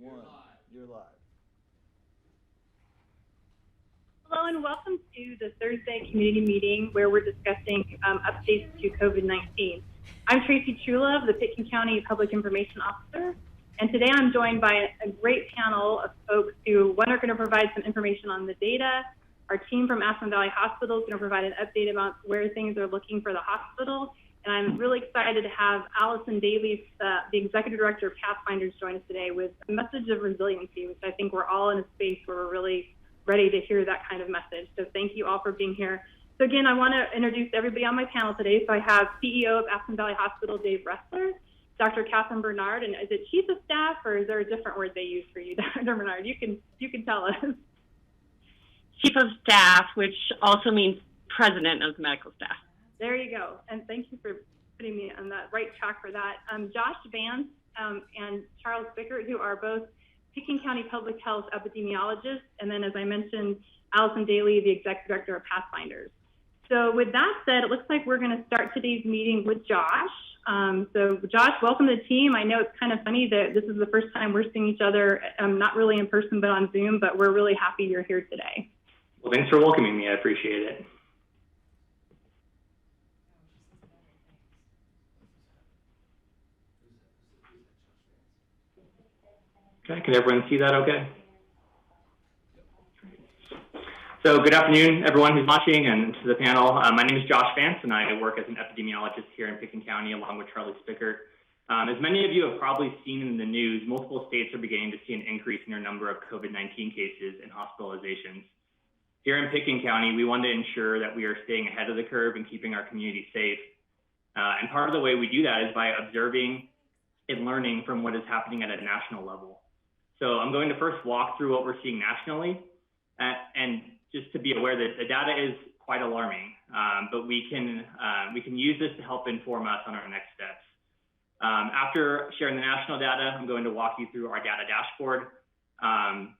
One. You're live. Hello and welcome to the Thursday community meeting where we're discussing updates to COVID-19. I'm Tracy Chula, the Pitkin County Public Information Officer, and today I'm joined by a great panel of folks who, one, are going to provide some information on the data. Our team from Aspen Valley Hospital is going to provide an update about where things are looking for the hospital. And I'm really excited to have Allison Daly, the Executive Director of Pathfinders, join us today with a message of resiliency, which I think we're all in a space where we're really ready to hear that kind of message. So thank you all for being here. So again, I want to introduce everybody on my panel today. So I have CEO of Aspen Valley Hospital, Dave Ressler, Dr. Catherine Bernard, and is it Chief of Staff or is there a different word they use for you, Dr. Bernard? You can tell us. Chief of Staff, which also means President of the Medical Staff. There you go, and thank you for putting me on that right track for that. Josh Vance and Charles Bickert, who are both Pitkin County Public Health epidemiologists, and then as I mentioned, Allison Daly, the Executive Director of Pathfinders. So with that said, it looks like we're gonna start today's meeting with Josh. So Josh, welcome to the team. I know it's kind of funny that this is the first time we're seeing each other, not really in person, but on Zoom, but we're really happy you're here today. Well, thanks for welcoming me, I appreciate it. Okay, can everyone see that okay? So good afternoon, everyone who's watching and to the panel. My name is Josh Vance, and I work as an epidemiologist here in Pitkin County along with Charlie Spickert. As many of you have probably seen in the news, multiple states are beginning to see an increase in their number of COVID-19 cases and hospitalizations. Here in Pitkin County, we want to ensure that we are staying ahead of the curve and keeping our community safe. And part of the way we do that is by observing and learning from what is happening at a national level. So I'm going to first walk through what we're seeing nationally, and just to be aware that the data is quite alarming, but we can use this to help inform us on our next steps. After sharing the national data, I'm going to walk you through our data dashboard and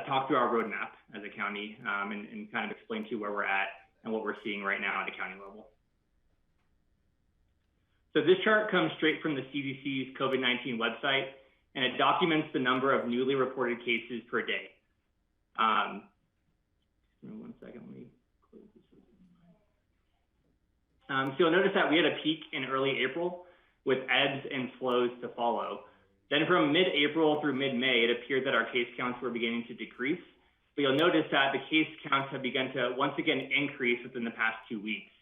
talk through our roadmap as a county and kind of explain to you where we're at and what we're seeing right now at a county level. So this chart comes straight from the CDC's COVID-19 website, and it documents the number of newly reported cases per day. One second, let me close this. So you'll notice that we had a peak in early April with ebbs and flows to follow. Then from mid-April through mid-May, it appeared that our case counts were beginning to decrease. But you'll notice that the case counts have begun to once again increase within the past 2 weeks.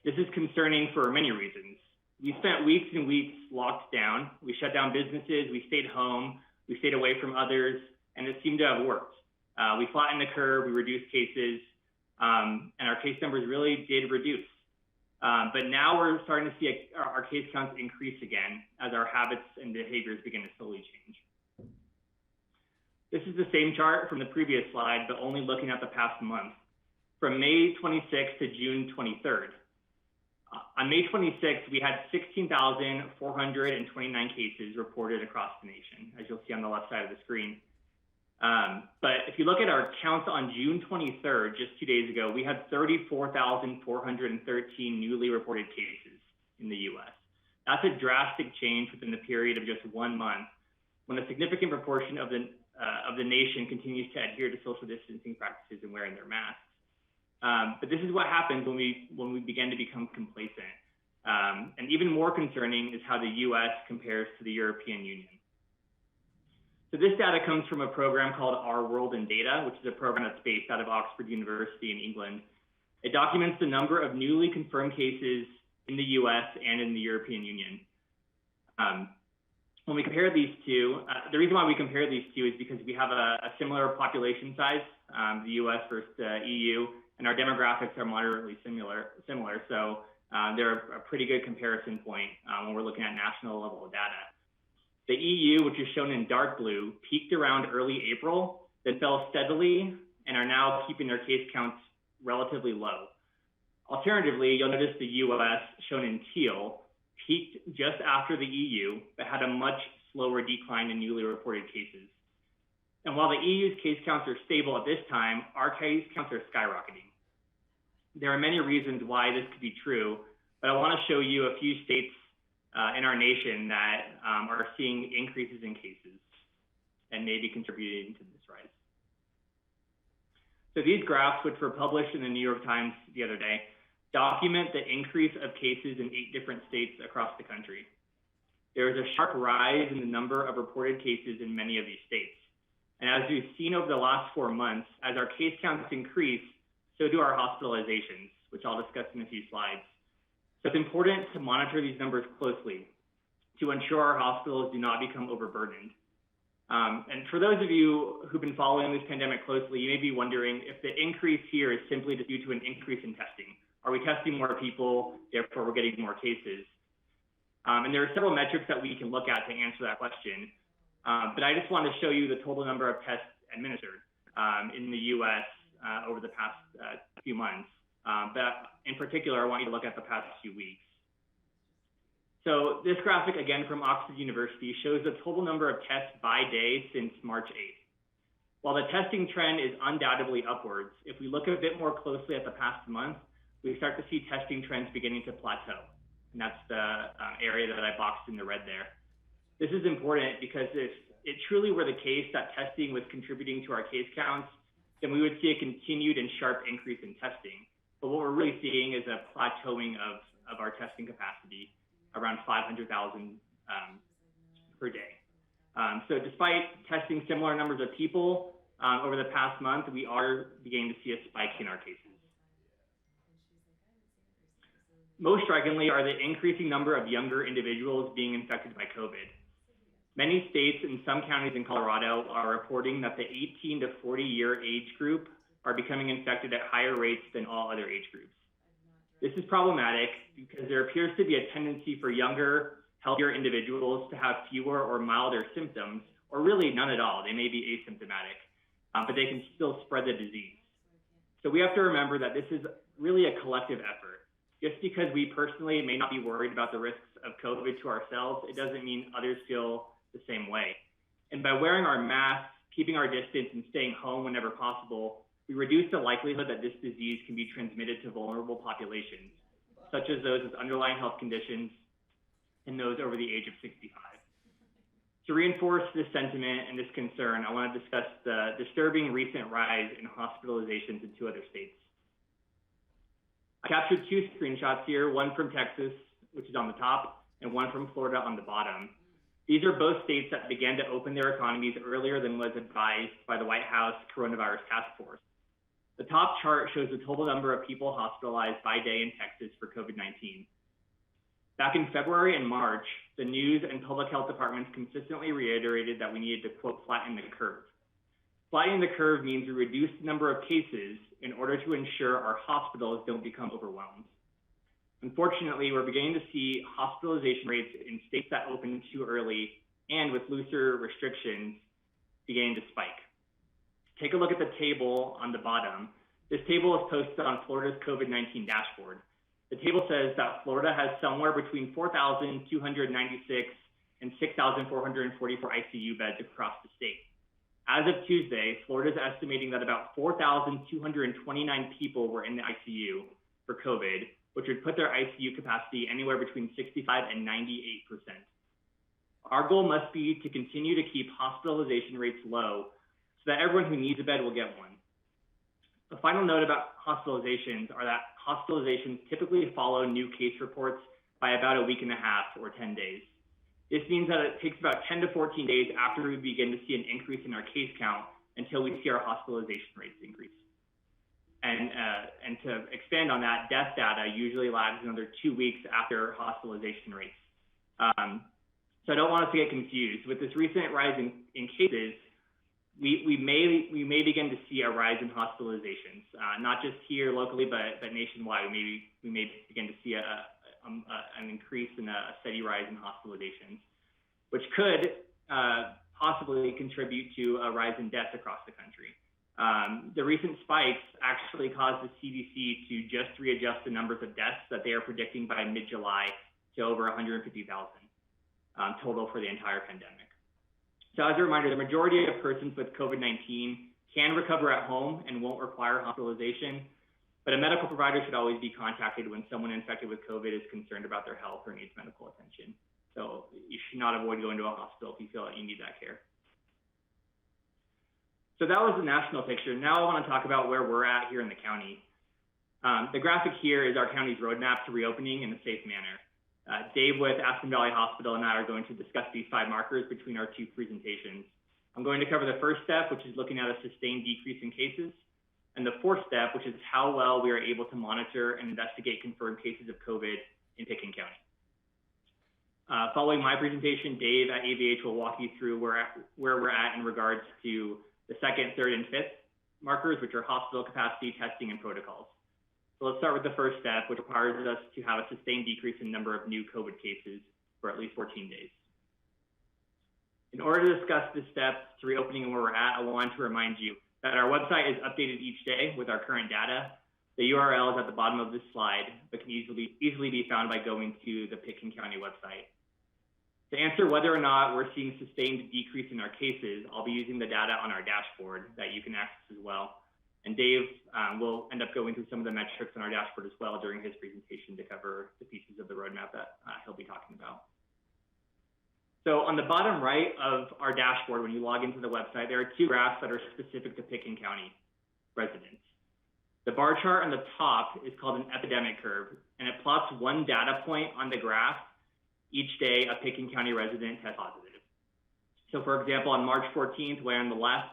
This is concerning for many reasons. We spent weeks and weeks locked down. We shut down businesses, we stayed home, we stayed away from others, and it seemed to have worked. We flattened the curve, we reduced cases, and our case numbers really did reduce. But now we're starting to see our case counts increase again as our habits and behaviors begin to slowly change. This is the same chart from the previous slide, but only looking at the past month, from May 26th to June 23rd. On May 26th, we had 16,429 cases reported across the nation, as you'll see on the left side of the screen. But if you look at our counts on June 23rd, just 2 days ago, we had 34,413 newly reported cases in the US. That's a drastic change within the period of just 1 month, when a significant proportion of the nation continues to adhere to social distancing practices and wearing their masks. But this is what happens when we begin to become complacent. And even more concerning is how the US compares to the European Union. So this data comes from a program called Our World in Data, which is a program that's based out of Oxford University in England. It documents the number of newly confirmed cases in the US and in the European Union. When we compare these two, the reason why we compare these two is because we have a similar population size, the US versus the EU, and our demographics are moderately similar. So they're a pretty good comparison point when we're looking at national level data. The EU, which is shown in dark blue, peaked around early April, then fell steadily and are now keeping their case counts relatively low. Alternatively, you'll notice the US, shown in teal, peaked just after the EU, but had a much slower decline in newly reported cases. And while the EU's case counts are stable at this time, our case counts are skyrocketing. There are many reasons why this could be true, but I want to show you a few states in our nation that are seeing increases in cases. and may be contributing to this rise. So these graphs, which were published in the New York Times the other day, document the increase of cases in 8 different states across the country. There is a sharp rise in the number of reported cases in many of these states. And as we've seen over the last 4 months, as our case counts increase, so do our hospitalizations, which I'll discuss in a few slides. So it's important to monitor these numbers closely to ensure our hospitals do not become overburdened. And for those of you who've been following this pandemic closely, you may be wondering if the increase here is simply due to an increase in testing. Are we testing more people, therefore we're getting more cases? And there are several metrics that we can look at to answer that question. But I just want to show you the total number of tests administered in the US over the past few months. But in particular, I want you to look at the past few weeks. So this graphic, again from Oxford University, shows the total number of tests by day since March 8th. While the testing trend is undoubtedly upwards, if we look a bit more closely at the past month, we start to see testing trends beginning to plateau. And that's the area that I boxed in the red there. This is important because if it truly were the case that testing was contributing to our case counts, then we would see a continued and sharp increase in testing. But what we're really seeing is a plateauing of our testing capacity, around 500,000 per day. So despite testing similar numbers of people over the past month, we are beginning to see a spike in our cases. Most strikingly are the increasing number of younger individuals being infected by COVID. Many states and some counties in Colorado are reporting that the 18 to 40-year age group are becoming infected at higher rates than all other age groups. This is problematic because there appears to be a tendency for younger, healthier individuals to have fewer or milder symptoms, or really none at all. They may be asymptomatic, but they can still spread the disease. So we have to remember that this is really a collective effort. Just because we personally may not be worried about the risks of COVID to ourselves, it doesn't mean others feel the same way. And by wearing our masks, keeping our distance, and staying home whenever possible, we reduce the likelihood that this disease can be transmitted to vulnerable populations, such as those with underlying health conditions and those over the age of 65. To reinforce this sentiment and this concern, I want to discuss the disturbing recent rise in hospitalizations in 2 other states. I captured 2 screenshots here, one from Texas, which is on the top, and one from Florida on the bottom. These are both states that began to open their economies earlier than was advised by the White House Coronavirus Task Force. The top chart shows the total number of people hospitalized by day in Texas for COVID-19. Back in February and March, the news and public health departments consistently reiterated that we needed to, quote, flatten the curve. Flattening the curve means we reduce the number of cases in order to ensure our hospitals don't become overwhelmed. Unfortunately, we're beginning to see hospitalization rates in states that opened too early and with looser restrictions beginning to spike. Take a look at the table on the bottom. This table is posted on Florida's COVID-19 dashboard. The table says that Florida has somewhere between 4,296 and 6,444 ICU beds across the state. As of Tuesday, Florida is estimating that about 4,229 people were in the ICU for COVID, which would put their ICU capacity anywhere between 65 and 98%. Our goal must be to continue to keep hospitalization rates low so that everyone who needs a bed will get one. A final note about hospitalizations are that hospitalizations typically follow new case reports by about a week and a half or 10 days. This means that it takes about 10 to 14 days after we begin to see an increase in our case count until we see our hospitalization rates increase. And to expand on that, death data usually lags another 2 weeks after hospitalization rates. So I don't want us to get confused. With this recent rise in cases, we may begin to see a rise in hospitalizations, not just here locally, but nationwide. We may begin to see an increase in a steady rise in hospitalizations, which could possibly contribute to a rise in deaths across the country. The recent spikes actually caused the CDC to just readjust the numbers of deaths that they are predicting by mid-July to over 150,000 total for the entire pandemic. So as a reminder, the majority of persons with COVID-19 can recover at home and won't require hospitalization, but a medical provider should always be contacted when someone infected with COVID is concerned about their health or needs medical attention. So you should not avoid going to a hospital if you feel that you need that care. So that was the national picture. Now I want to talk about where we're at here in the county. The graphic here is our county's roadmap to reopening in a safe manner. Dave with Aspen Valley Hospital and I are going to discuss these 5 markers between our 2 presentations. I'm going to cover the first step, which is looking at a sustained decrease in cases, and the 4th step, which is how well we are able to monitor and investigate confirmed cases of COVID in Pitkin County. Following my presentation, Dave at AVH will walk you through where we're at in regards to the 2nd, 3rd, and 5th markers, which are hospital capacity, testing, and protocols. So let's start with the first step, which requires us to have a sustained decrease in number of new COVID cases for at least 14 days. In order to discuss this step to reopening and where we're at, I want to remind you that our website is updated each day with our current data. The URL is at the bottom of this slide, but can easily be found by going to the Pitkin County website. To answer whether or not we're seeing sustained decrease in our cases, I'll be using the data on our dashboard that you can access as well. And Dave will end up going through some of the metrics on our dashboard as well during his presentation to cover the pieces of the roadmap that he'll be talking about. So on the bottom right of our dashboard, when you log into the website, there are 2 graphs that are specific to Pitkin County residents. The bar chart on the top is called an epidemic curve, and it plots 1 data point on the graph each day a Pitkin County resident tests positive. So for example, on March 14th, way on the left,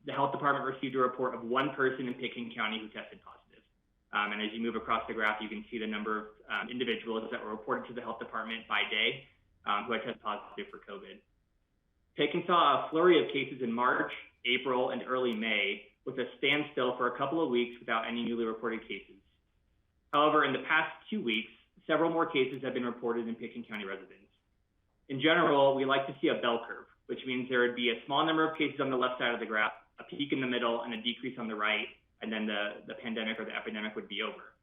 the health department received a report of 1 person in Pitkin County who tested positive. And as you move across the graph, you can see the number of individuals that were reported to the health department by day who had tested positive for COVID. Pitkin saw a flurry of cases in March, April, and early May, with a standstill for a couple of weeks without any newly reported cases. However, in the past 2 weeks, several more cases have been reported in Pitkin County residents. In general, we like to see a bell curve, which means there would be a small number of cases on the left side of the graph, a peak in the middle, and a decrease on the right, and then the pandemic or the epidemic would be over.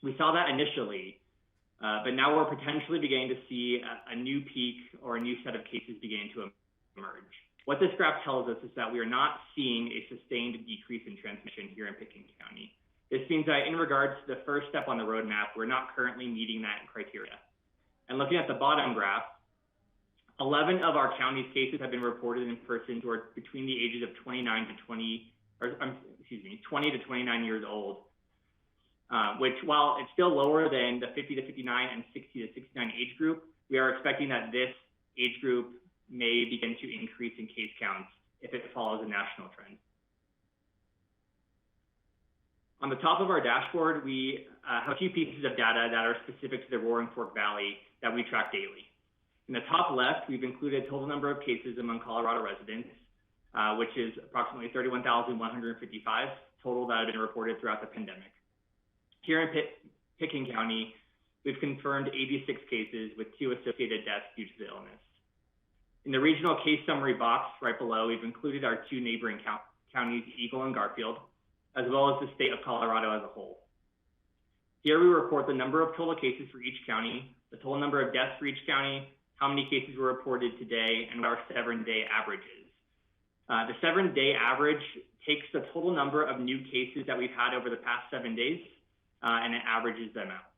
We saw that initially, but now we're potentially beginning to see a new peak or a new set of cases beginning to emerge. What this graph tells us is that we are not seeing a sustained decrease in transmission here in Pitkin County. This means that in regards to the first step on the roadmap, we're not currently meeting that criteria. And looking at the bottom graph, 11 of our county's cases have been reported in persons who are between the ages of 20 to 29 years old, which while it's still lower than the 50 to 59 and 60 to 69 age group, we are expecting that this age group may begin to increase in case counts if it follows a national trend. On the top of our dashboard, we have a few pieces of data that are specific to the Roaring Fork Valley that we track daily. In the top left, we've included total number of cases among Colorado residents, which is approximately 31,155 total that have been reported throughout the pandemic. Here in Pitkin County, we've confirmed 86 cases with 2 associated deaths due to the illness. In the regional case summary box right below, we've included our 2 neighboring counties, Eagle and Garfield, as well as the state of Colorado as a whole. Here we report the number of total cases for each county, the total number of deaths for each county, how many cases were reported today, and what our 7-day average is. The 7-day average takes the total number of new cases that we've had over the past 7 days, and it averages them out.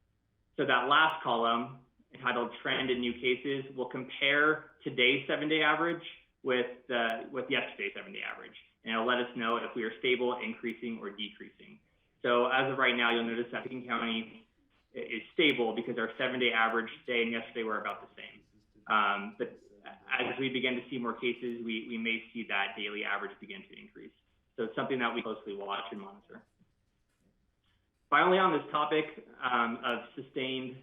So that last column, entitled Trend in New Cases, will compare today's 7-day average with yesterday's 7-day average. And it'll let us know if we are stable, increasing, or decreasing. So as of right now, you'll notice that Pitkin County is stable because our 7-day average today and yesterday were about the same. But as we begin to see more cases, we may see that daily average begin to increase. So it's something that we closely watch and monitor. Finally, on this topic of sustained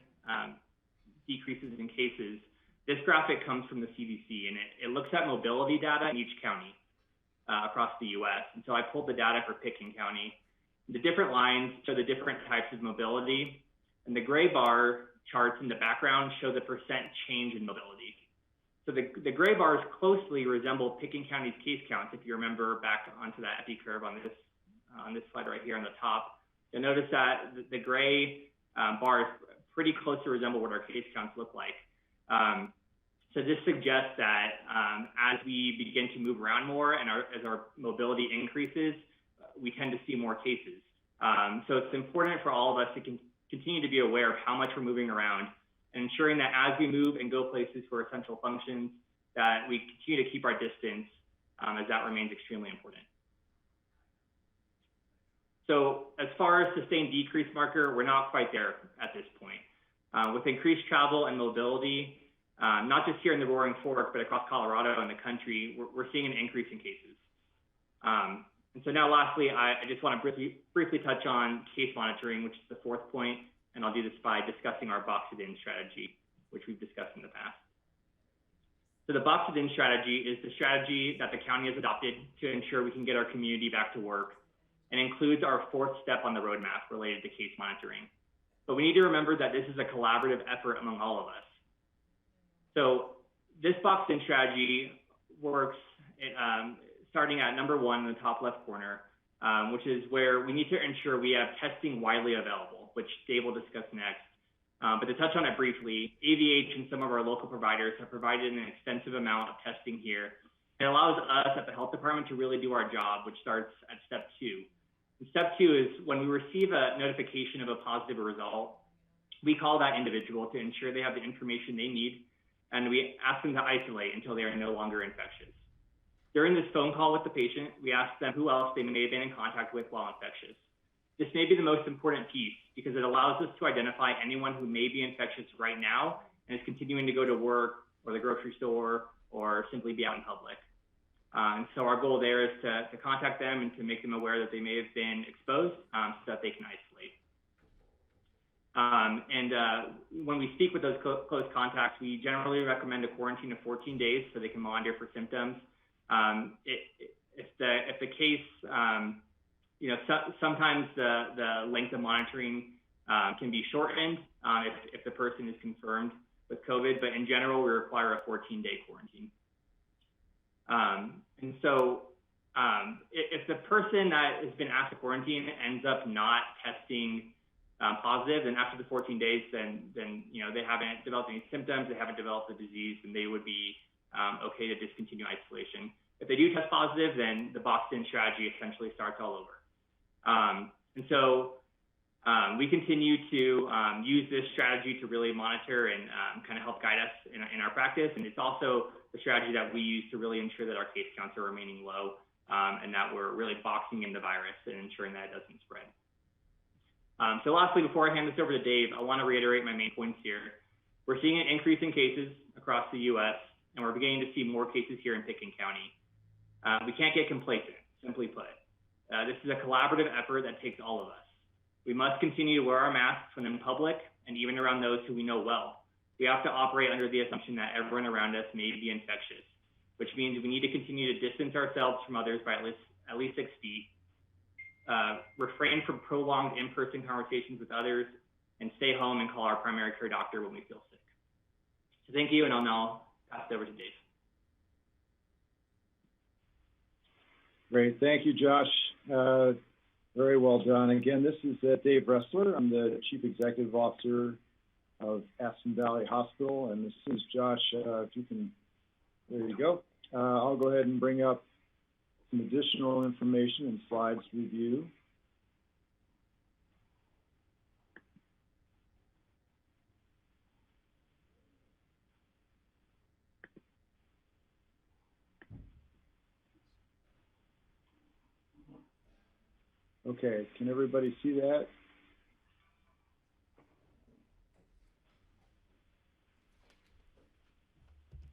decreases in cases, this graphic comes from the CDC, and it looks at mobility data in each county across the U.S. And so I pulled the data for Pitkin County. The different lines show the different types of mobility, and the gray bar charts in the background show the percent change in mobility. So the gray bars closely resemble Pitkin County's case counts. If you remember back onto that epi curve on this slide right here on the top, you'll notice that the gray bars pretty closely resemble what our case counts look like. So this suggests that as we begin to move around more and as our mobility increases, we tend to see more cases. So it's important for all of us to continue to be aware of how much we're moving around and ensuring that as we move and go places for essential functions, that we continue to keep our distance as that remains extremely important. So as far as sustained decrease marker, we're not quite there at this point. With increased travel and mobility, not just here in the Roaring Fork, but across Colorado and the country, we're seeing an increase in cases. And so now lastly, I just want to briefly touch on case monitoring, which is the fourth point, and I'll do this by discussing our boxed-in strategy, which we've discussed in the past. So the boxed-in strategy is the strategy that the county has adopted to ensure we can get our community back to work, and includes our fourth step on the roadmap related to case monitoring. But we need to remember that this is a collaborative effort among all of us. So this boxed-in strategy works starting at number 1 in the top left corner, which is where we need to ensure we have testing widely available, which Dave will discuss next. But to touch on it briefly, AVH and some of our local providers have provided an extensive amount of testing here. It allows us at the health department to really do our job, which starts at step 2. And step 2 is when we receive a notification of a positive result, we call that individual to ensure they have the information they need, and we ask them to isolate until they are no longer infectious. During this phone call with the patient, we ask them who else they may have been in contact with while infectious. This may be the most important piece because it allows us to identify anyone who may be infectious right now and is continuing to go to work or the grocery store or simply be out in public. And so our goal there is to contact them and to make them aware that they may have been exposed so that they can isolate. When we speak with those close contacts, we generally recommend a quarantine of 14 days so they can monitor for symptoms. If the case, sometimes the length of monitoring can be shortened if the person is confirmed with COVID, but in general, we require a 14-day quarantine. And so if the person that has been asked to quarantine ends up not testing positive, then after the 14 days, then they haven't developed any symptoms, they haven't developed the disease, and they would be okay to discontinue isolation. If they do test positive, then the boxed-in strategy essentially starts all over. And so we continue to use this strategy to really monitor and kind of help guide us in our practice. And it's also the strategy that we use to really ensure that our case counts are remaining low and that we're really boxing in the virus and ensuring that it doesn't spread. So lastly, before I hand this over to Dave, I want to reiterate my main points here. We're seeing an increase in cases across the U.S., and we're beginning to see more cases here in Pitkin County. We can't get complacent, simply put. This is a collaborative effort that takes all of us. We must continue to wear our masks when in public and even around those who we know well. We have to operate under the assumption that everyone around us may be infectious, which means we need to continue to distance ourselves from others by at least 6 feet, refrain from prolonged in-person conversations with others, and stay home and call our primary care doctor when we feel sick. So thank you, and I'll now pass it over to Dave. Great, thank you, Josh. Very well done. Again, this is Dave Ressler. I'm the Chief Executive Officer of Aspen Valley Hospital, and this is Josh. If you can, there you go. I'll go ahead and bring up some additional information and slides review. Okay, can everybody see that?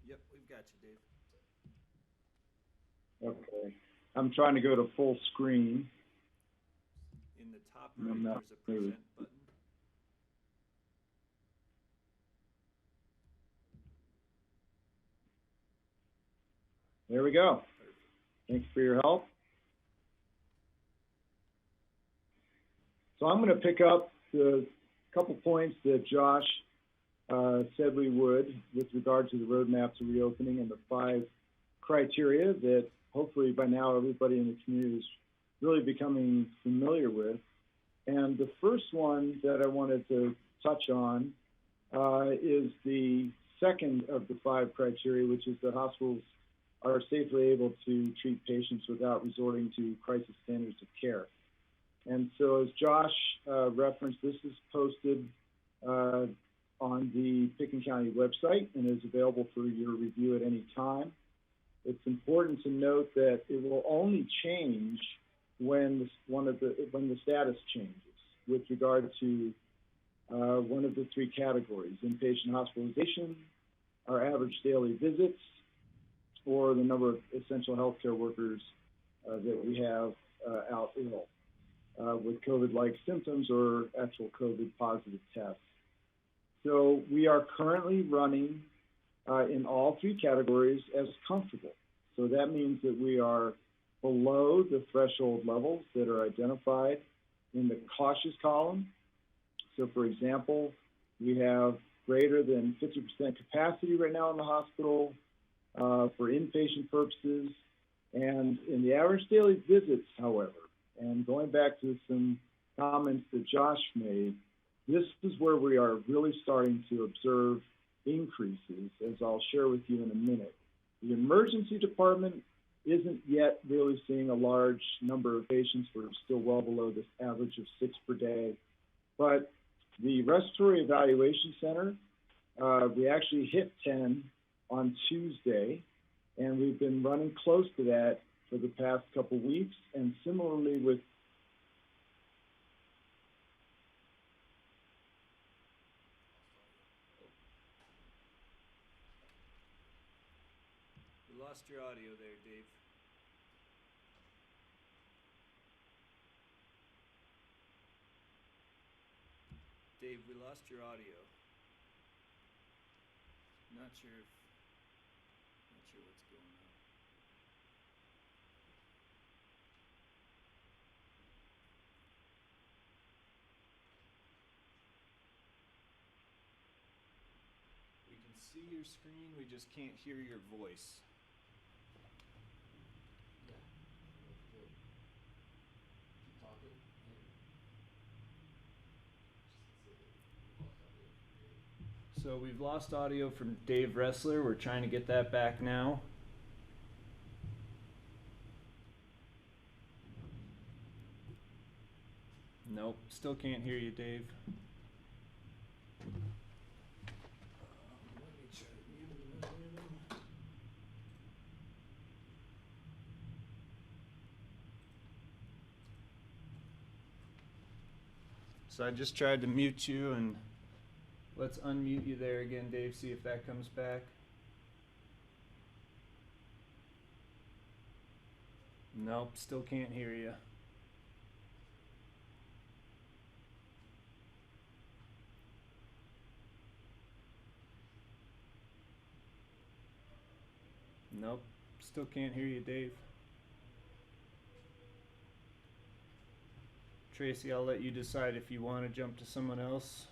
Yep, we've got you, Dave. Okay, I'm trying to go to full screen. In the top right, there's a present button. There we go. Thanks for your help. So I'm going to pick up the couple points that Josh said we would with regard to the roadmap to reopening and the 5 criteria that hopefully by now everybody in the community is really becoming familiar with. And the first one that I wanted to touch on is the second of the 5 criteria, which is that hospitals are safely able to treat patients without resorting to crisis standards of care. And so as Josh referenced, this is posted on the Pitkin County website and is available for your review at any time. It's important to note that it will only change when the status changes with regard to one of the three categories: inpatient hospitalization, our average daily visits, or the number of essential healthcare workers that we have out ill with COVID-like symptoms or actual COVID positive tests. So we are currently running in all three categories as comfortable. So that means that we are below the threshold levels that are identified in the cautious column. So for example, we have greater than 50% capacity right now in the hospital for inpatient purposes. And in the average daily visits, however, and going back to some comments that Josh made, this is where we are really starting to observe increases, as I'll share with you in a minute. The emergency department isn't yet really seeing a large number of patients. We're still well below this average of 6 per day. But the Respiratory Evaluation Center, we actually hit 10 on Tuesday, and we've been running close to that for the past couple weeks, and similarly with We lost your audio there, Dave. Dave, we lost your audio. Not sure what's going on. We can see your screen, we just can't hear your voice. So we've lost audio from Dave Ressler. We're trying to get that back now. Nope, still can't hear you, Dave. Let me try to mute him. So I just tried to mute you, and let's unmute you there again, Dave, see if that comes back. Nope, still can't hear you. Nope, still can't hear you, Dave. Tracy, I'll let you decide if you want to jump to someone else.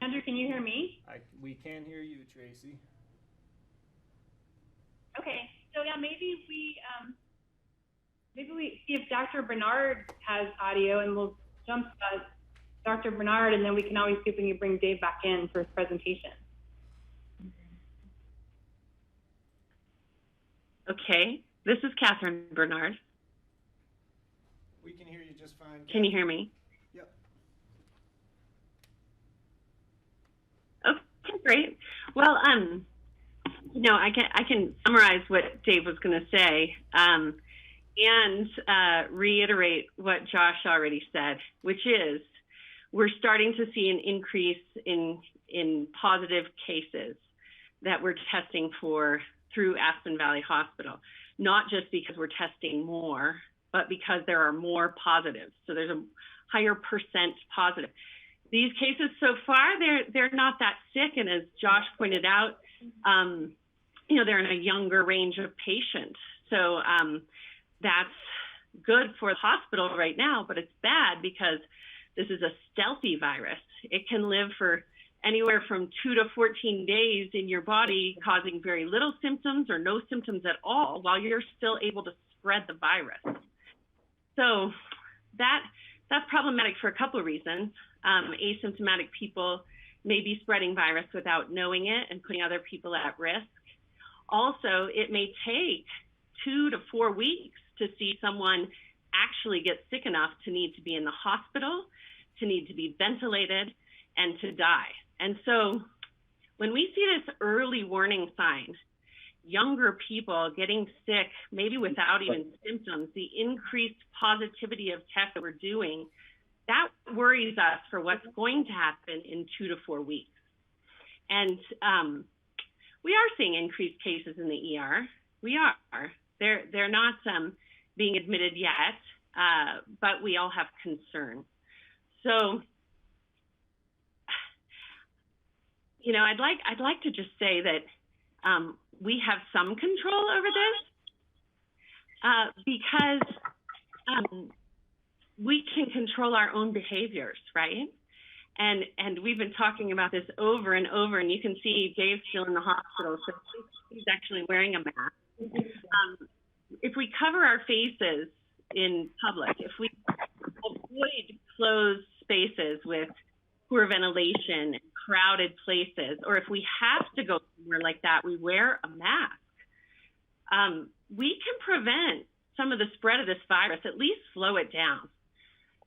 Andrew, can you hear me? We can hear you, Tracy. Okay, so yeah, maybe we see if Dr. Bernard has audio, and we'll jump to Dr. Bernard, and then we can always see if we can bring Dave back in for his presentation. Okay, this is Catherine Bernard. We can hear you just fine. Can you hear me? Yep. Okay, great. Well, you know, I can summarize what Dave was going to say, and reiterate what Josh already said, which is we're starting to see an increase in positive cases that we're testing for through Aspen Valley Hospital, not just because we're testing more, but because there are more positives. So there's a higher percent positive. These cases so far, they're not that sick, and as Josh pointed out, you know, they're in a younger range of patients. So that's good for the hospital right now, but it's bad because this is a stealthy virus. It can live for anywhere from 2 to 14 days in your body, causing very little symptoms or no symptoms at all, while you're still able to spread the virus. So that's problematic for a couple of reasons. Asymptomatic people may be spreading virus without knowing it and putting other people at risk. Also, it may take 2 to 4 weeks to see someone actually get sick enough to need to be in the hospital, to need to be ventilated, and to die. And so when we see this early warning sign, younger people getting sick, maybe without even symptoms, the increased positivity of tests that we're doing, that worries us for what's going to happen in 2 to 4 weeks. And we are seeing increased cases in the ER. We are. They're not being admitted yet, but we all have concern. So, you know, I'd like to just say that we have some control over this because we can control our own behaviors, right? And we've been talking about this over and over, and you can see Dave's still in the hospital, so he's actually wearing a mask. If we cover our faces in public, if we avoid closed spaces with poor ventilation, crowded places, or if we have to go somewhere like that, we wear a mask, we can prevent some of the spread of this virus, at least slow it down.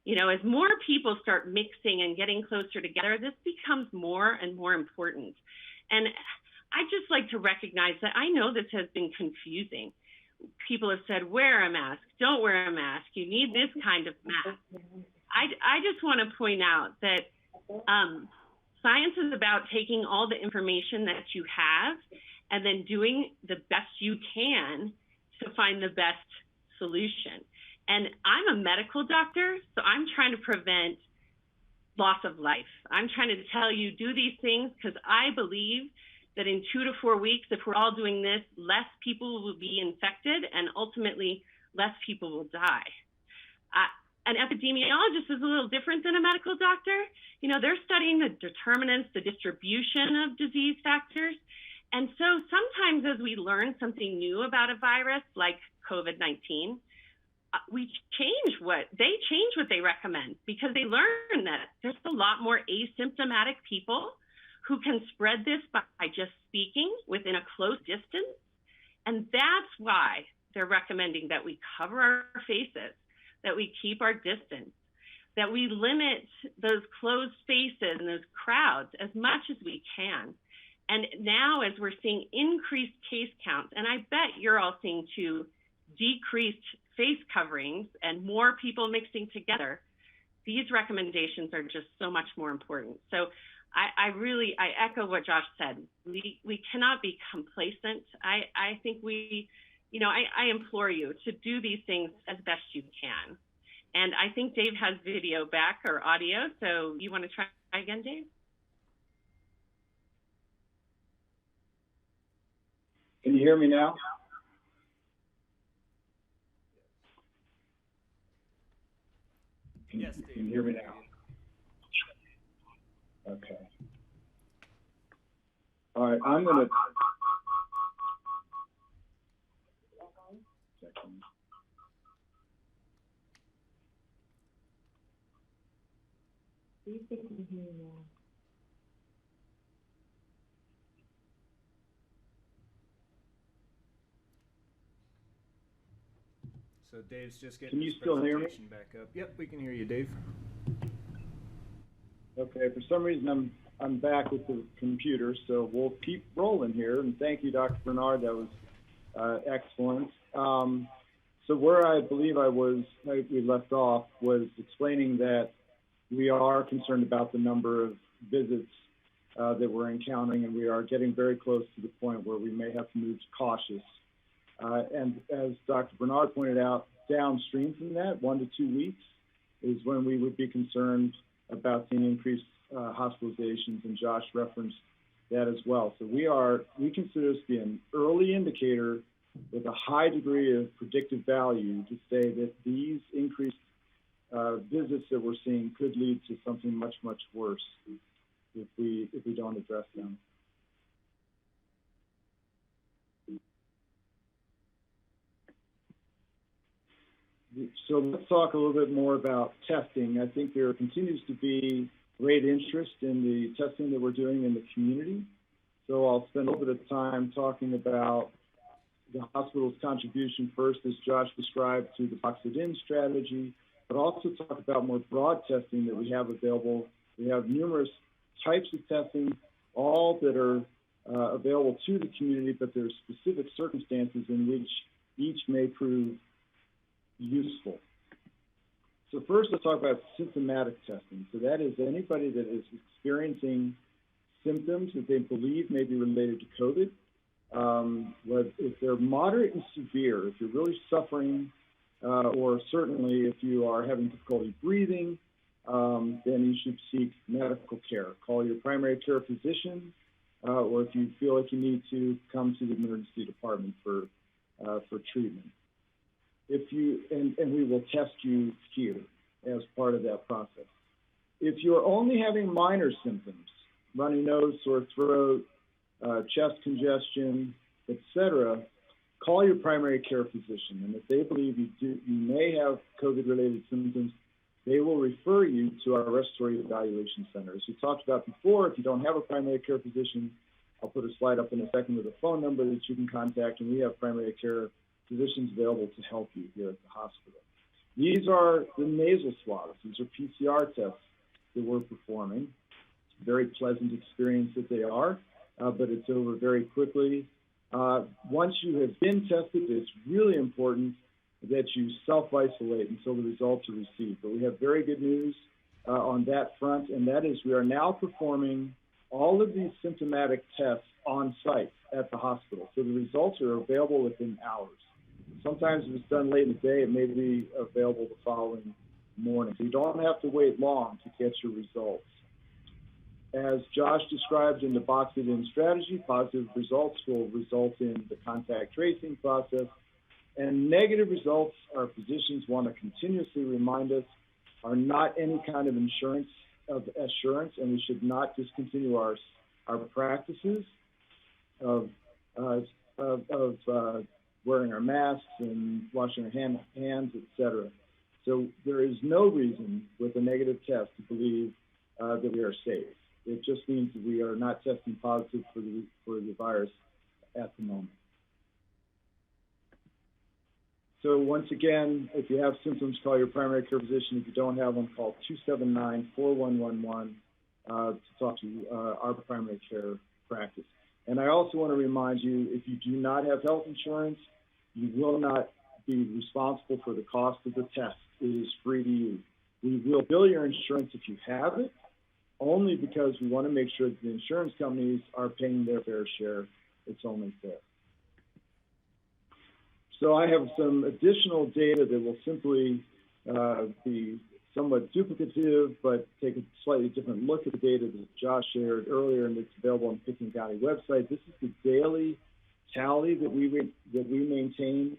You know, as more people start mixing and getting closer together, this becomes more and more important. And I just like to recognize that I know this has been confusing. People have said, wear a mask, don't wear a mask, you need this kind of mask. I just want to point out that science is about taking all the information that you have and then doing the best you can to find the best solution. And I'm a medical doctor, so I'm trying to prevent loss of life. I'm trying to tell you, do these things, because I believe that in 2 to 4 weeks, if we're all doing this, less people will be infected and ultimately less people will die. An epidemiologist is a little different than a medical doctor. You know, they're studying the determinants, the distribution of disease factors. And so sometimes as we learn something new about a virus like COVID-19, they change what they recommend, because they learn that there's a lot more asymptomatic people who can spread this by just speaking within a close distance. And that's why they're recommending that we cover our faces, that we keep our distance, that we limit those closed spaces and those crowds as much as we can. And now as we're seeing increased case counts, and I bet you're all seeing too, decreased face coverings and more people mixing together, these recommendations are just so much more important. So I echo what Josh said. We cannot be complacent. I think I implore you to do these things as best you can. And I think Dave has video back, or audio, so you want to try again, Dave? Can you hear me now? Yes, Dave. Can you hear me now? Okay. All right, I'm going to... So Dave's just getting Can you his still hear me? presentation back up. Yep, we can hear you, Dave. Okay, for some reason I'm back with the computer, so we'll keep rolling here. And thank you, Dr. Bernard. That was excellent. So where I believe we left off was explaining that we are concerned about the number of visits that we're encountering, and we are getting very close to the point where we may have to move cautious. And as Dr. Bernard pointed out, downstream from that, 1 to 2 weeks, is when we would be concerned about seeing increased hospitalizations, and Josh referenced that as well. So we consider this to be an early indicator with a high degree of predictive value to say that these increased visits that we're seeing could lead to something much, much worse if we don't address them. So let's talk a little bit more about testing. I think there continues to be great interest in the testing that we're doing in the community. So I'll spend a little bit of time talking about the hospital's contribution first, as Josh described, to the box-it-in strategy, but also talk about more broad testing that we have available. We have numerous types of testing, all that are available to the community, but there are specific circumstances in which each may prove useful. So first, let's talk about symptomatic testing. So that is anybody that is experiencing symptoms that they believe may be related to COVID. If they're moderate and severe, if you're really suffering, or certainly if you are having difficulty breathing, then you should seek medical care. Call your primary care physician, or if you feel like you need to, come to the emergency department for treatment. And we will test you here as part of that process. If you're only having minor symptoms, runny nose, sore throat, chest congestion, etc., call your primary care physician. And if they believe you may have COVID-related symptoms, they will refer you to our respiratory evaluation center. As we talked about before, if you don't have a primary care physician, I'll put a slide up in a second with a phone number that you can contact, and we have primary care physicians available to help you here at the hospital. These are the nasal swabs. These are PCR tests that we're performing. Very pleasant experience that they are, but it's over very quickly. Once you have been tested, it's really important that you self-isolate until the results are received. But we have very good news on that front, and that is we are now performing all of these symptomatic tests on site at the hospital. So the results are available within hours. Sometimes if it's done late in the day, it may be available the following morning. So you don't have to wait long to get your results. As Josh described in the box-it-in strategy, positive results will result in the contact tracing process. And negative results, our physicians want to continuously remind us, are not any kind of assurance, and we should not discontinue our practices of wearing our masks and washing our hands, etc. So there is no reason with a negative test to believe that we are safe. It just means that we are not testing positive for the virus at the moment. So once again, if you have symptoms, call your primary care physician. If you don't have one, call 279-4111 to talk to our primary care practice. And I also want to remind you, if you do not have health insurance, you will not be responsible for the cost of the test. It is free to you. We will bill your insurance if you have it, only because we want to make sure that the insurance companies are paying their fair share. It's only fair. So I have some additional data that will simply be somewhat duplicative, but take a slightly different look at the data that Josh shared earlier, and it's available on the Pitkin County website. This is the daily tally that we maintain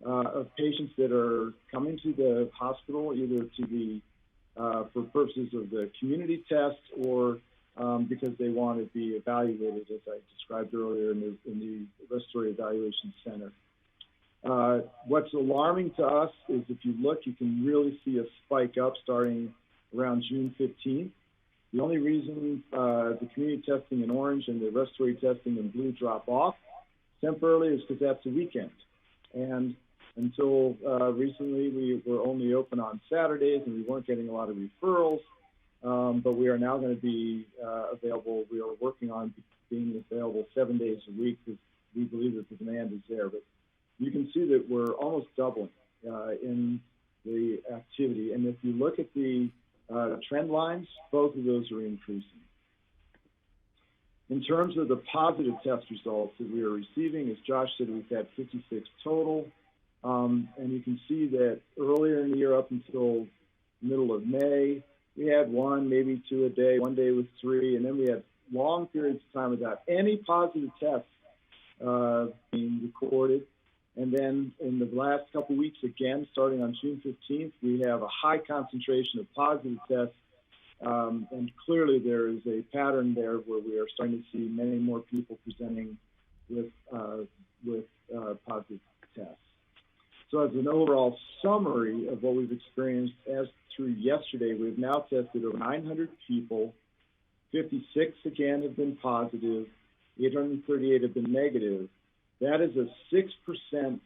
of patients that are coming to the hospital, either to the for purposes of the community test or because they want to be evaluated, as I described earlier in the respiratory evaluation center. What's alarming to us is if you look, you can really see a spike up starting around June 15th. The only reason the community testing in orange and the respiratory testing in blue drop off temporarily is because that's a weekend. And until recently, we were only open on Saturdays and we weren't getting a lot of referrals, but we are now going to be available. We are working on being available 7 days a week because we believe that the demand is there. But you can see that we're almost doubling in the activity. And if you look at the trend lines, both of those are increasing. In terms of the positive test results that we are receiving, as Josh said, we've had 56 total. And you can see that earlier in the year up until middle of May, we had one, maybe two a day, one day with three, and then we had long periods of time without any positive tests being recorded. And then in the last couple of weeks, again, starting on June 15th, we have a high concentration of positive tests. And clearly there is a pattern there where we are starting to see many more people presenting with positive tests. So as an overall summary of what we've experienced as through yesterday, we've now tested over 900 people. 56 again have been positive, 838 have been negative. That is a 6%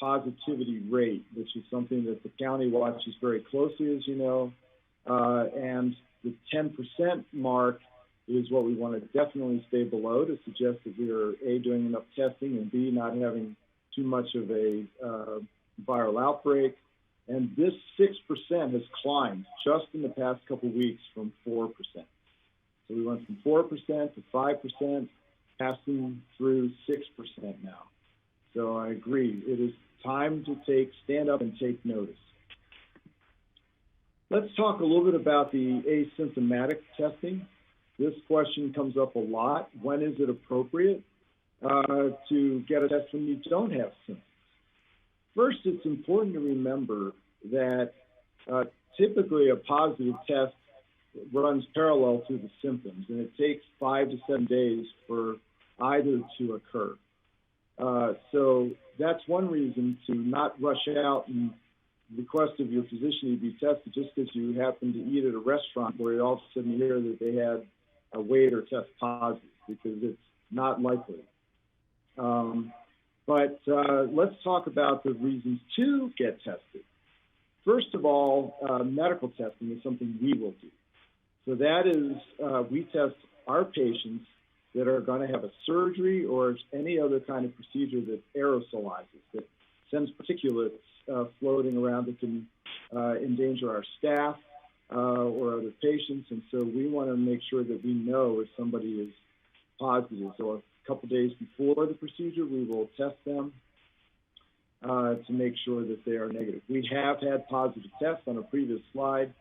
positivity rate, which is something that the county watches very closely, as you know. And the 10% mark is what we want to definitely stay below to suggest that we are, A, doing enough testing, and B, not having too much of a viral outbreak. And this 6% has climbed just in the past couple of weeks from 4%. So we went from 4% to 5%, passing through 6% now. So I agree. It is time to stand up and take notice. Let's talk a little bit about the asymptomatic testing. This question comes up a lot. When is it appropriate to get a test when you don't have symptoms? First, it's important to remember that typically a positive test runs parallel to the symptoms, and it takes 5 to 7 days for either to occur. So that's one reason to not rush out and request of your physician to be tested just because you happen to eat at a restaurant where you all of a sudden hear that they had a waiter test positive, because it's not likely. But let's talk about the reasons to get tested. First of all, medical testing is something we will do. So that is, we test our patients that are going to have a surgery or any other kind of procedure that aerosolizes, that sends particulates floating around that can endanger our staff or other patients. And so we want to make sure that we know if somebody is positive. So a couple days before the procedure, we will test them to make sure that they are negative. We have had positive tests. On a previous slide,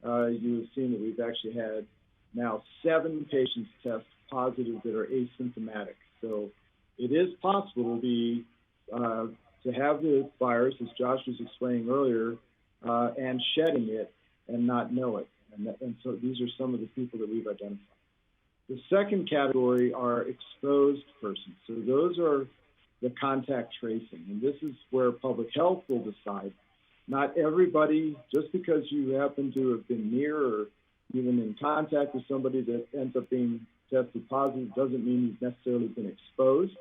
you have seen that we've actually had now 7 patients test positive that are asymptomatic. So it is possible to be to have the virus, as Josh was explaining earlier, and shedding it and not know it. And so these are some of the people that we've identified. The second category are exposed persons. So those are the contact tracing. And this is where public health will decide. Not everybody, just because you happen to have been near or even in contact with somebody that ends up being tested positive, doesn't mean you've necessarily been exposed.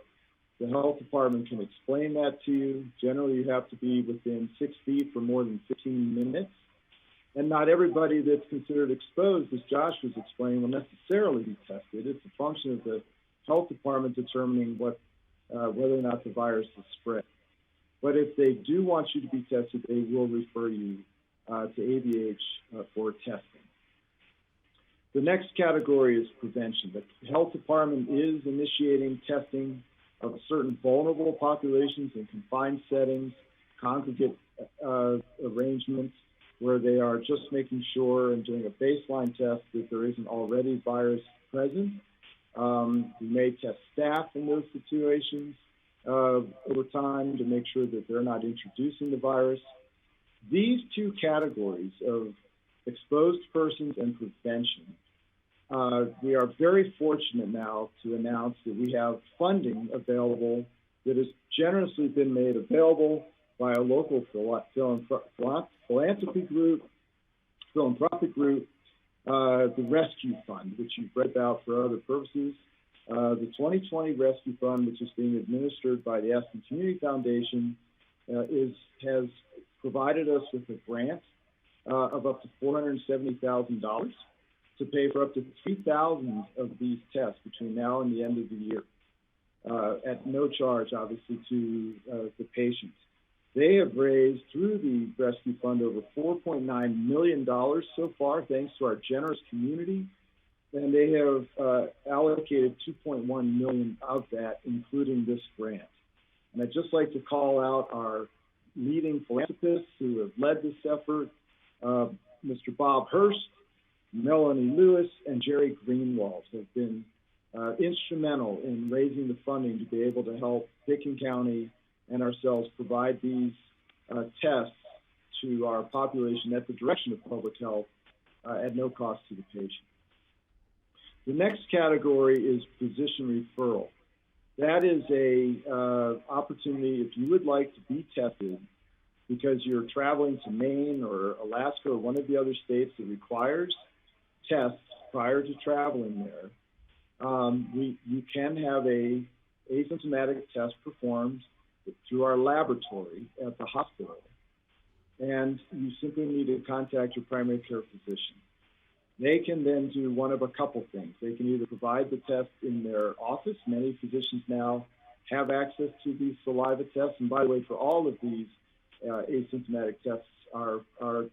The health department can explain that to you. Generally, you have to be within 6 feet for more than 15 minutes. And not everybody that's considered exposed, as Josh was explaining, will necessarily be tested. It's a function of the health department determining whether or not the virus is spread. But if they do want you to be tested, they will refer you to AVH for testing. The next category is prevention. The health department is initiating testing of certain vulnerable populations in confined settings, congregate arrangements, where they are just making sure and doing a baseline test that there isn't already virus present. We may test staff in those situations over time to make sure that they're not introducing the virus. These two categories of exposed persons and prevention, we are very fortunate now to announce that we have funding available that has generously been made available by a local philanthropic group, the Rescue Fund, which you've read about for other purposes. The 2020 Rescue Fund, which is being administered by the Aspen Community Foundation, has provided us with a grant of up to $470,000 to pay for up to 3,000 of these tests between now and the end of the year, at no charge, obviously, to the patients. They have raised, through the Rescue Fund, over $4.9 million so far, thanks to our generous community, and they have allocated $2.1 million of that, including this grant. And I'd just like to call out our leading philanthropists who have led this effort, Mr. Bob Hurst, Melanie Lewis, and Jerry Greenwald have been instrumental in raising the funding to be able to help Pitkin County and ourselves provide these tests to our population at the direction of public health at no cost to the patient. The next category is physician referral. That is a opportunity if you would like to be tested because you're traveling to Maine or Alaska or one of the other states that requires tests prior to traveling there. You can have a asymptomatic test performed through our laboratory at the hospital. And you simply need to contact your primary care physician. They can then do one of a couple things. They can either provide the test in their office. Many physicians now have access to these saliva tests. And by the way, for all of these asymptomatic tests, our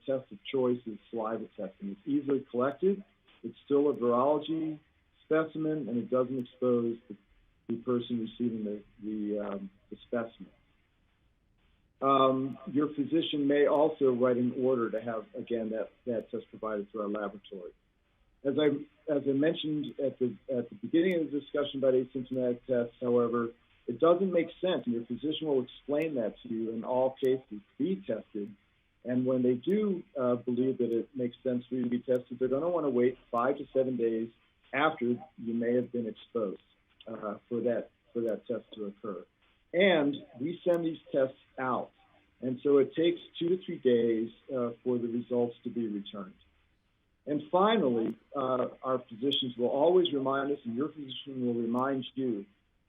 test of choice is saliva testing. It's easily collected. It's still a virology specimen, and it doesn't expose the person receiving the specimen. Your physician may also write an order to have, again, that test provided through our laboratory. As I mentioned at the beginning of the discussion about asymptomatic tests, however, it doesn't make sense, and your physician will explain that to you in all cases to be tested. And when they do believe that it makes sense for you to be tested, they're going to want to wait 5 to 7 days after you may have been exposed for that test to occur. And we send these tests out. And so it takes 2 to 3 days for the results to be returned. And finally, our physicians will always remind us, and your physician will remind you,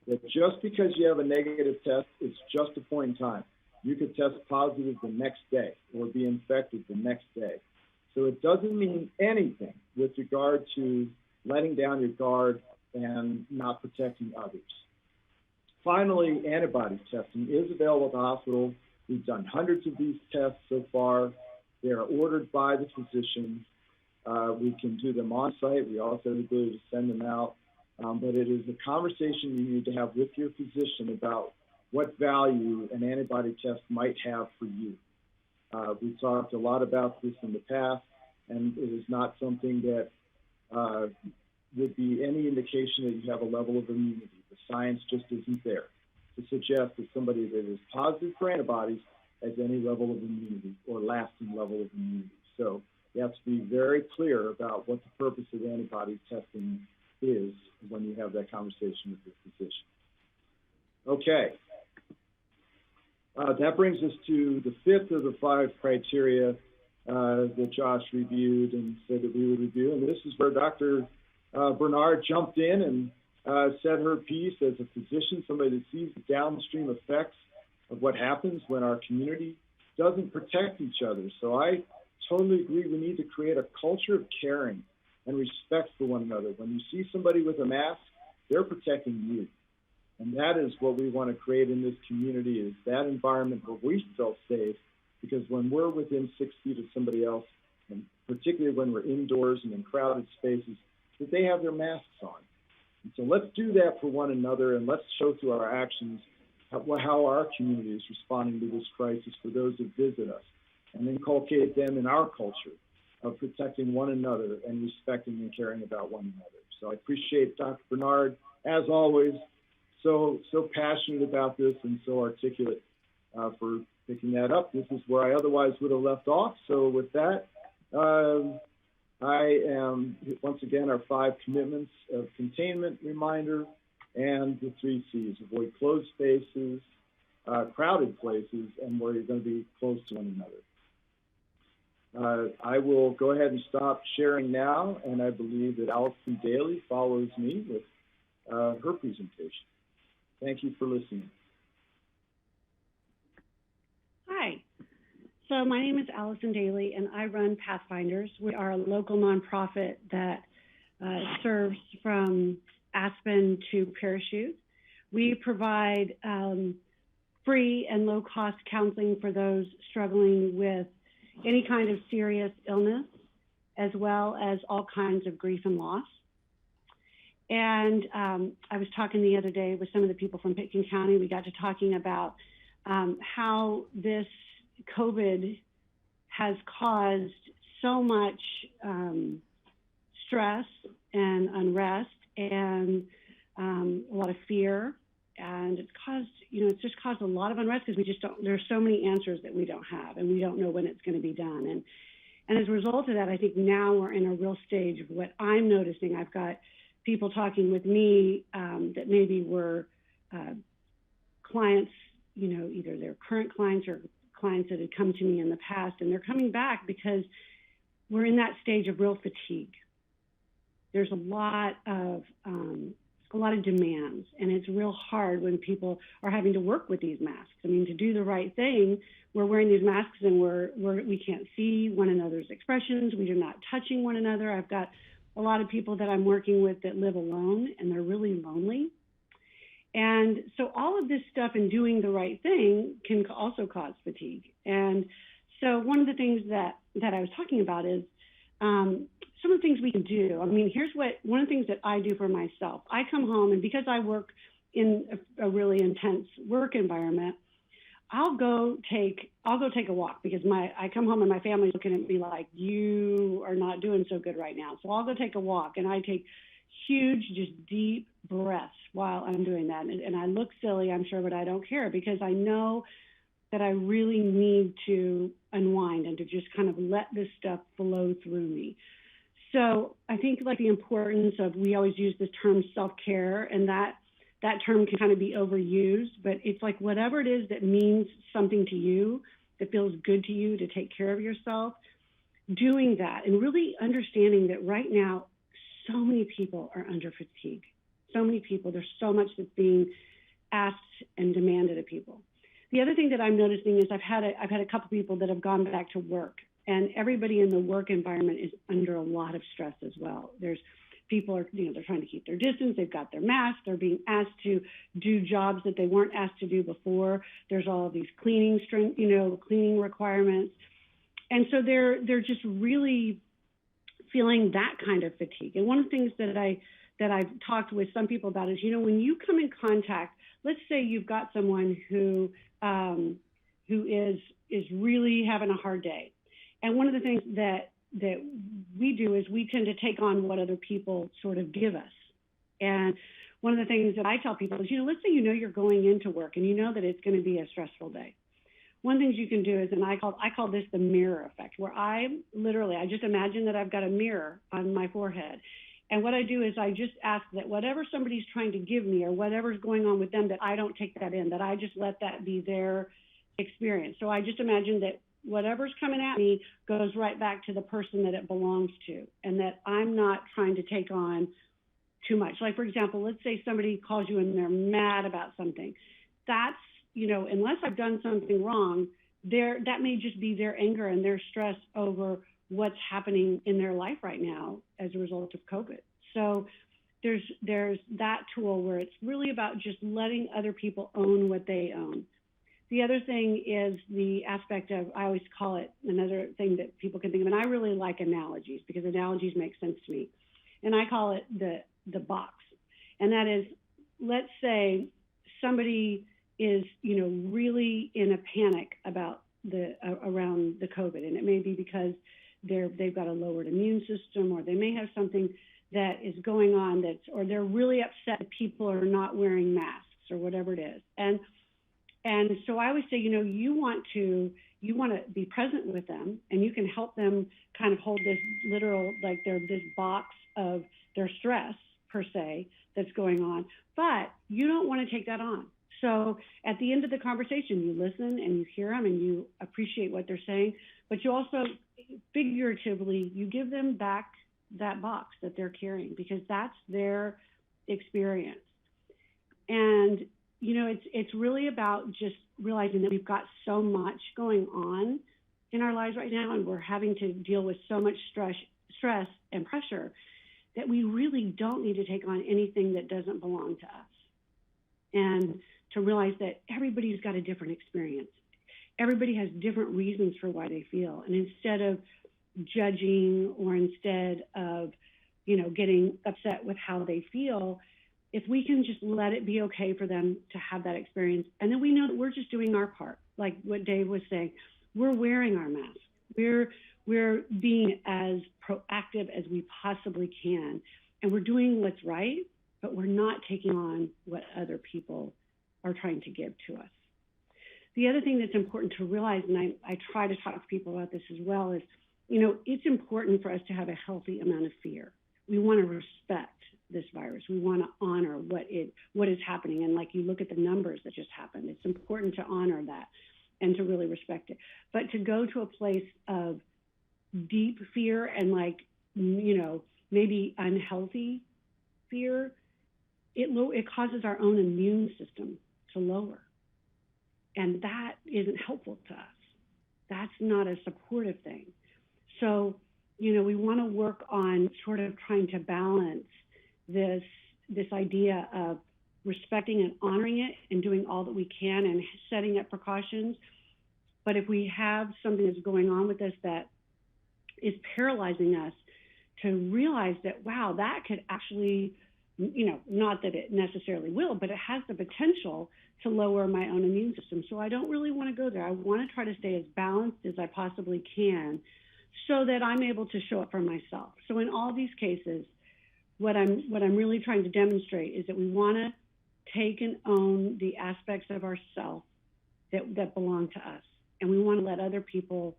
that just because you have a negative test, it's just a point in time. You could test positive the next day or be infected the next day. So it doesn't mean anything with regard to letting down your guard and not protecting others. Finally, antibody testing is available at the hospital. We've done hundreds of these tests so far. They are ordered by the physician. We can do them on site. We also have the ability to send them out. But it is a conversation you need to have with your physician about what value an antibody test might have for you. We've talked a lot about this in the past, and it is not something that would be any indication that you have a level of immunity. The science just isn't there to suggest that somebody that is positive for antibodies has any level of immunity or lasting level of immunity. So you have to be very clear about what the purpose of antibody testing is when you have that conversation with your physician. Okay. That brings us to the fifth of the 5 criteria that Josh reviewed and said that we would review. And this is where Dr. Bernard jumped in and said her piece as a physician, somebody that sees the downstream effects of what happens when our community doesn't protect each other. So I totally agree. We need to create a culture of caring and respect for one another. When you see somebody with a mask, they're protecting you. And that is what we want to create in this community, is that environment where we feel safe, because when we're within 6 feet of somebody else, and particularly when we're indoors and in crowded spaces, that they have their masks on. And so let's do that for one another, and let's show through our actions how our community is responding to this crisis for those that visit us, and inculcate them in our culture of protecting one another and respecting and caring about one another. So I appreciate Dr. Bernard, as always, so passionate about this and so articulate for picking that up. This is where I otherwise would have left off. So with that, I am, once again, our 5 commitments of containment reminder and the 3 C's: avoid closed spaces, crowded places, and where you're going to be close to one another. I will go ahead and stop sharing now, and I believe that Allison Daly follows me with her presentation. Thank you for listening. Hi. So my name is Allison Daly, and I run Pathfinders. We are a local nonprofit that serves from Aspen to Parachute. We provide free and low-cost counseling for those struggling with any kind of serious illness, as well as all kinds of grief and loss. And I was talking the other day with some of the people from Pitkin County. We got to talking about how this COVID has caused so much stress and unrest and a lot of fear. And it's caused, it's just caused a lot of unrest because we just don't, there's so many answers that we don't have, and we don't know when it's going to be done. And as a result of that, I think now we're in a real stage of what I'm noticing. I've got people talking with me that maybe were clients, either they're current clients or clients that had come to me in the past, and they're coming back because we're in that stage of real fatigue. There's a lot of demands, and it's real hard when people are having to work with these masks. I mean, to do the right thing, we're wearing these masks and we can't see one another's expressions. We're not touching one another. I've got a lot of people that I'm working with that live alone, and they're really lonely. And so all of this stuff and doing the right thing can also cause fatigue. And so one of the things that I was talking about is some of the things we can do. I mean, one of the things that I do for myself. I come home, and because I work in a really intense work environment, I'll go take a walk, because I come home and my family's looking at me like, you are not doing so good right now. So I'll go take a walk, and I take huge, just deep breaths while I'm doing that. And I look silly, I'm sure, but I don't care, because I know that I really need to unwind and to just kind of let this stuff flow through me. So I think like the importance of, we always use the term self-care, and that term can kind of be overused, but it's like whatever it is that means something to you, that feels good to you, to take care of yourself, doing that, and really understanding that right now, so many people are under fatigue. So many people, there's so much that's being asked and demanded of people. The other thing that I'm noticing is I've had a couple people that have gone back to work, and everybody in the work environment is under a lot of stress as well. There's people are, they're trying to keep their distance. They've got their masks. They're being asked to do jobs that they weren't asked to do before. There's all of these cleaning requirements. And so they're just really feeling that kind of fatigue. And one of the things that I've talked with some people about is, when you come in contact, let's say you've got someone who is really having a hard day. And one of the things that we do is we tend to take on what other people sort of give us. And one of the things that I tell people is, let's say you're going into work and you know that it's going to be a stressful day. One of the things you can do is, and I call this the mirror effect, where I just imagine that I've got a mirror on my forehead. And what I do is I just ask that whatever somebody's trying to give me or whatever's going on with them, that I don't take that in, that I just let that be their experience. So I just imagine that whatever's coming at me goes right back to the person that it belongs to, and that I'm not trying to take on too much. Like, for example, let's say somebody calls you and they're mad about something. That's, unless I've done something wrong, that may just be their anger and their stress over what's happening in their life right now as a result of COVID. So there's that tool where it's really about just letting other people own what they own. The other thing is the aspect of, I always call it, another thing that people can think of, and I really like analogies because analogies make sense to me. And I call it the box. And that is, let's say somebody is, really in a panic about around the COVID. And it may be because they've got a lowered immune system, or they may have something that is going on or they're really upset that people are not wearing masks or whatever it is. And so I always say, you want to be present with them, and you can help them kind of hold this literal, like this box of their stress per se that's going on, but you don't want to take that on. So at the end of the conversation, you listen and you hear them and you appreciate what they're saying, but you also figuratively, you give them back that box that they're carrying, because that's their experience. And it's really about just realizing that we've got so much going on in our lives right now, and we're having to deal with so much stress and pressure, that we really don't need to take on anything that doesn't belong to us. And to realize that everybody's got a different experience. Everybody has different reasons for why they feel. And instead of judging, or instead of, getting upset with how they feel, if we can just let it be okay for them to have that experience, and then we know that we're just doing our part, like what Dave was saying, we're wearing our mask, we're being as proactive as we possibly can, and we're doing what's right, but we're not taking on what other people are trying to give to us. The other thing that's important to realize, and I try to talk to people about this as well, is, it's important for us to have a healthy amount of fear. We want to respect this virus. We want to honor what is happening. And like you look at the numbers that just happened, it's important to honor that and to really respect it. But to go to a place of deep fear and maybe unhealthy fear, it causes our own immune system to lower. And that isn't helpful to us. That's not a supportive thing. So, you know, we want to work on sort of trying to balance this idea of respecting and honoring it and doing all that we can and setting up precautions. But if we have something that's going on with us that is paralyzing us, to realize that, wow, that could actually, you know, not that it necessarily will, but it has the potential to lower my own immune system. So I don't really want to go there. I want to try to stay as balanced as I possibly can so that I'm able to show up for myself. So in all these cases, what I'm really trying to demonstrate is that we want to take and own the aspects of ourself that belong to us. And we want to let other people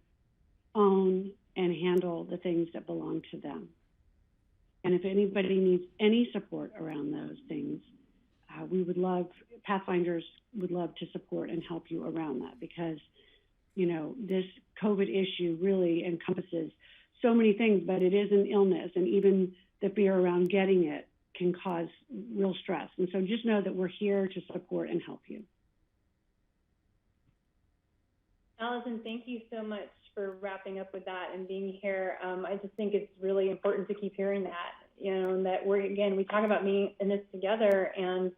own and handle the things that belong to them. And if anybody needs any support around those things, we would love, Pathfinders would love to support and help you around that, because, you know, this COVID issue really encompasses so many things, but it is an illness, and even the fear around getting it can cause real stress. And so just know that we're here to support and help you. Allison, thank you so much for wrapping up with that and being here. I just think it's really important to keep hearing that, you know, and that we talk about being in this together, and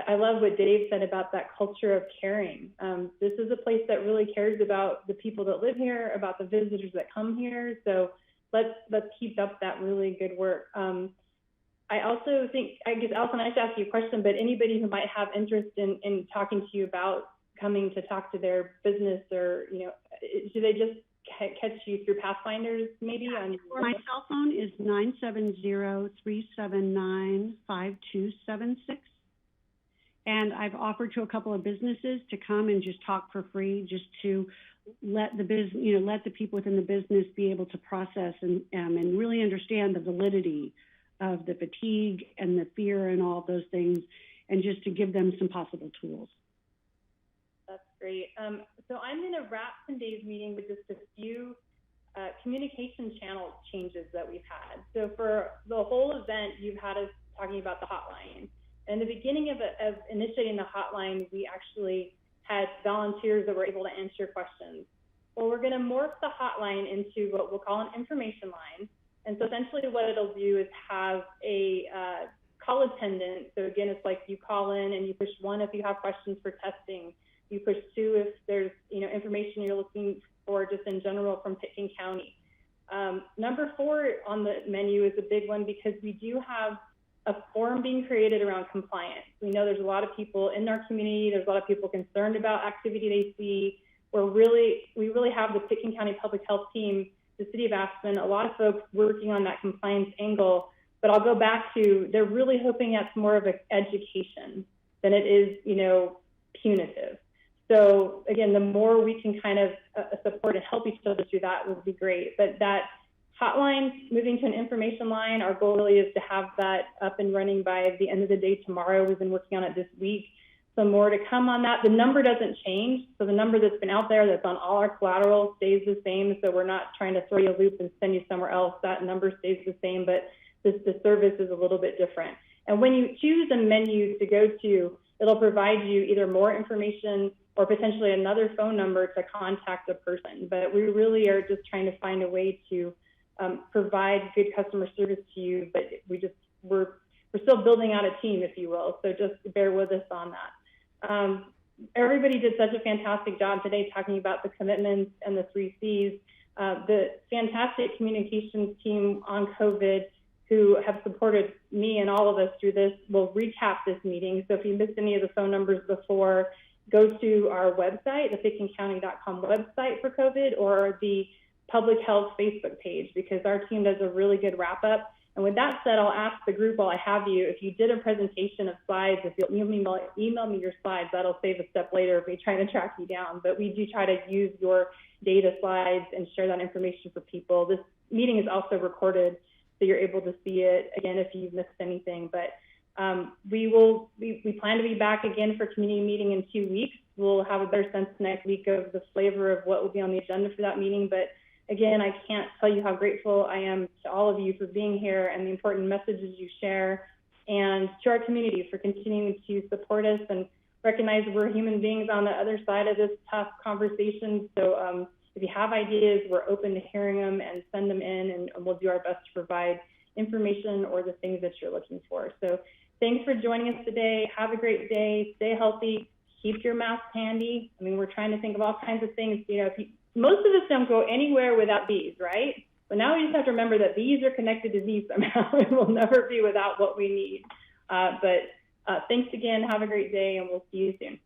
I love what Dave said about that culture of caring. This is a place that really cares about the people that live here, about the visitors that come here. So let's keep up that really good work. I also think, I guess, Allison, I should ask you a question, but anybody who might have interest in talking to you about coming to talk to their business, or, you know, should they just catch you through Pathfinders maybe? Yeah, my cell phone is 970-379-5276. And I've offered to a couple of businesses to come and just talk for free, just to let the let the people within the business be able to process and really understand the validity of the fatigue and the fear and all of those things, and just to give them some possible tools. That's great. So I'm going to wrap today's meeting with just a few communication channel changes that we've had. So for the whole event, you've had us talking about the hotline. In the beginning of initiating the hotline, we actually had volunteers that were able to answer questions. Well, we're going to morph the hotline into what we'll call an information line. And so essentially what it'll do is have a call attendant. So again, it's like you call in and you push 1 if you have questions for testing. You push 2 if there's, you know, information you're looking for just in general from Pitkin County. Number 4 on the menu is a big one, because we do have a forum being created around compliance. We know there's a lot of people in our community. There's a lot of people concerned about activity they see. We really have the Pitkin County Public Health team, the City of Aspen, a lot of folks working on that compliance angle. But I'll go back to, they're really hoping that's more of an education than it is, you know, punitive. So again, the more we can kind of support and help each other through that would be great. But that hotline moving to an information line, our goal really is to have that up and running by the end of the day tomorrow. We've been working on it this week. So more to come on that. The number doesn't change. So the number that's been out there that's on all our collateral stays the same. So we're not trying to throw you a loop and send you somewhere else. That number stays the same, but the service is a little bit different. And when you choose a menu to go to, it'll provide you either more information or potentially another phone number to contact a person. But we really are just trying to find a way to provide good customer service to you, but we're still building out a team, if you will. So just bear with us on that. Everybody did such a fantastic job today talking about the commitments and the 3 C's. The fantastic communications team on COVID who have supported me and all of us through this will recap this meeting. So if you missed any of the phone numbers before, go to our website, the pitkincounty.com website for COVID, or the Public Health Facebook page, because our team does a really good wrap up. And with that said, I'll ask the group while I have you, if you did a presentation of slides, if you'll email me your slides, that'll save a step later of me trying to track you down. But we do try to use your data slides and share that information for people. This meeting is also recorded, so you're able to see it again if you've missed anything. But we plan to be back again for community meeting in 2 weeks. We'll have a better sense next week of the flavor of what will be on the agenda for that meeting. But again, I can't tell you how grateful I am to all of you for being here and the important messages you share. and to our community for continuing to support us and recognize we're human beings on the other side of this tough conversation. So if you have ideas, we're open to hearing them, and send them in, and we'll do our best to provide information or the things that you're looking for. So thanks for joining us today. Have a great day. Stay healthy. Keep your mask handy. I mean, we're trying to think of all kinds of things. You know, most of us don't go anywhere without these, right? But now we just have to remember that these are connected to these somehow, and we'll never be without what we need. But thanks again. Have a great day, and we'll see you soon.